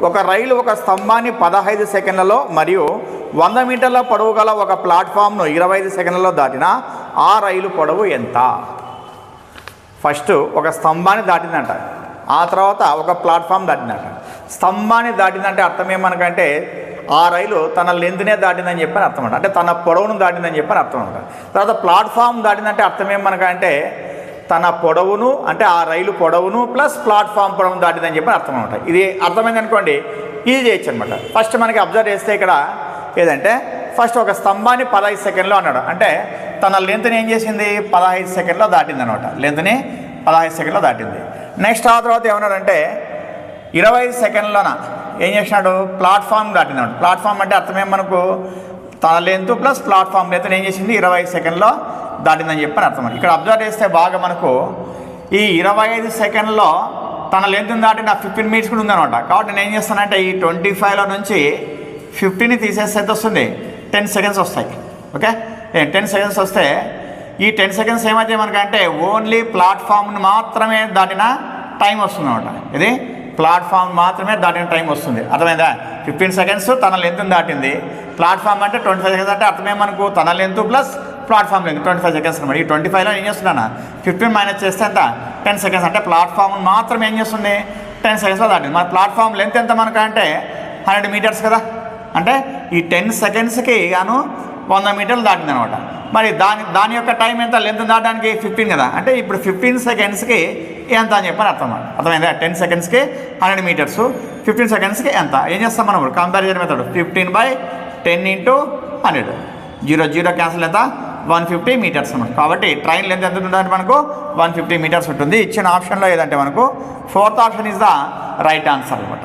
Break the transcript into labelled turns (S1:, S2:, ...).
S1: ఒక రైలు ఒక స్తంభాన్ని 15 సెకండ్లలో మరియు 100 మీటర్ల పొడవు గల ఒక ప్లాట్ఫామ్ను 25 సెకండ్లలో దాటిన ఆ రైలు పొడవు ఎంత? ఫస్ట్ ఒక స్తంభాన్ని దాటిందంట, ఆ తర్వాత ఒక ప్లాట్ఫామ్ దాటిందంట. స్తంభాన్ని దాటిందంటే అర్థం ఏమనకంటే ఆ రైలు తన లెంత్నే దాటిందని చెప్పని అర్థం అంట, అంటే తన పొడవును దాటిందని చెప్పని అర్థం అంట. తర్వాత ప్లాట్ఫామ్ దాటిందంటే అర్థం ఏమనకంటే తన పొడవును, అంటే ఆ రైలు పొడవును ప్లస్ ప్లాట్ఫామ్ పొడవును దాటిందని చెప్పని అర్థం అనమాట. ఇది అర్థమైంది అనుకోండి, ఇది చేయొచ్చు అనమాట. ఫస్ట్ మనకి అబ్జర్వ్ చేస్తే ఇక్కడ ఏదంటే ఫస్ట్ ఒక స్తంభాన్ని 15 సెకండ్లో అన్నాడు, అంటే తన లెంత్ని ఏం చేసింది 15 సెకండ్లో దాటింది అనమాట. లెంత్ని 15 సెకండ్లో దాటింది. నెక్స్ట్ ఆ తర్వాత ఏమన్నాడంటే 25 సెకండ్లోన ఏం చేసినాడు ప్లాట్ఫామ్ దాటినాడు. ప్లాట్ఫామ్ అంటే అర్థమేం మనకు తన లెంత్ ప్లస్ ప్లాట్ఫామ్ లెంత్ ఏం చేసింది 25 సెకండ్లో దాటిందని చెప్పని అర్థం. ఇక్కడ అబ్జర్వ్ చేస్తే బాగా మనకు ఈ 25 సెకండ్లో తన లెంత్ని దాటిన 15 మినిట్స్ కూడా ఉందనమాట. కాబట్టి నేను ఏం చేస్తానంటే ఈ 25లో నుంచి 50ని తీసేస్తే ఎంత వస్తుంది 10 సెకండ్స్ వస్తాయి. ఓకే, 10 సెకండ్స్ వస్తే ఈ 10 సెకండ్స్ ఏమైతే మనకంటే ఓన్లీ ప్లాట్ఫామ్ని మాత్రమే దాటిన టైం వస్తుంది అనమాట. ఇది ప్లాట్ఫామ్ మాత్రమే దాటిన టైం వస్తుంది. అర్థమైందా? 15 సెకండ్స్ తన లెంత్ని దాటింది. ప్లాట్ఫామ్ అంటే 25 సెకండ్స్, అంటే అర్థమే మనకు తన length plus platform length 25 seconds అనమాట. ఈ 25లో ఏం చేస్తున్నాను 15 మైనస్ చేస్తే ఎంత 10 సెకండ్స్, అంటే ప్లాట్ఫామ్ మాత్రమే ఏం చేస్తుంది 10 సెకండ్స్లో దాటింది. మన ప్లాట్ఫామ్ లెంత్ ఎంత మనకంటే 100 మీటర్స్ కదా, అంటే ఈ 10 సెకండ్స్కి గాను 100 మీటర్లు దాటింది అనమాట. మరి దాని యొక్క టైం ఎంత లెంత్ దాటడానికి 15 కదా, అంటే ఇప్పుడు 15 సెకండ్స్కి ఎంత అని చెప్పని అర్థం. అర్థమైందా? 10 సెకండ్స్కి 100 మీటర్స్, 15 సెకండ్స్కి ఎంత. ఏం చేస్తాం మనం కంపారిజన్ మెథడ్ 15/10 × 100, 0 0 క్యాన్సిల్ ఎంత 150 మీటర్స్ అనమాట. కాబట్టి ట్రైన్ లెంత్ ఎంత ఉంటుందంటే మనకు 150 మీటర్స్ ఉంటుంది. ఇచ్చిన ఆప్షన్లో ఏదంటే మనకు 4th option is the right answer అనమాట.